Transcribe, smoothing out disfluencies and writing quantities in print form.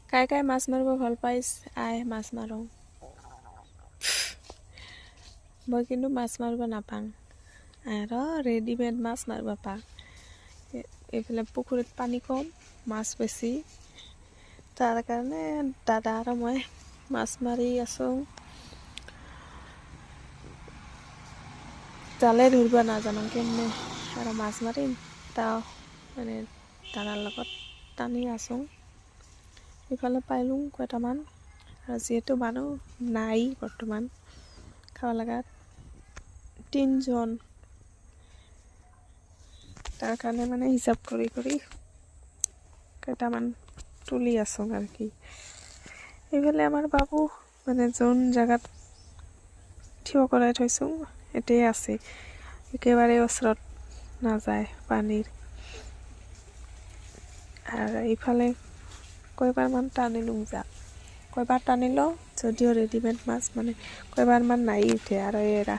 কাই কাই মাছ মাৰিব ভাল পাইছ আই মাছ মাৰোঁ মই কিন্তু মাছ মাৰিব নাপাওঁ আৰু ৰেডিমেড মাছ মাৰিব পাওঁ এইফালে পুখুৰীত পানী কম মাছ বেছি তাৰ কাৰণে দাদা আৰু মই মাছ মাৰি আছোঁ জালে ধৰিব নাজানো কেনে আৰু মাছ মাৰিম তাও মানে দাদাৰ লগত টানি আছোঁ ইফালে পাইলোঁ কেইটামান আৰু যিহেতু মানুহ নাই বৰ্তমান খাব লগাত 3 জন তাৰ কাৰণে মানে হিচাপ কৰি কেইটামান তুলি আছোঁ আৰু কি এইফালে আমাৰ বাবু মানে যোন জেগাত থিয় কৰাই থৈছোঁ এতেই আছে একেবাৰে ওচৰত নাযায় পানীৰ আৰু ইফালে কয়বাৰমান টানিলোঁ জাল কয়বাৰ টানিলোঁ যদিও ৰেডিমেড মাছ মানে কয়বাৰমান নাই উঠে আৰু এৰা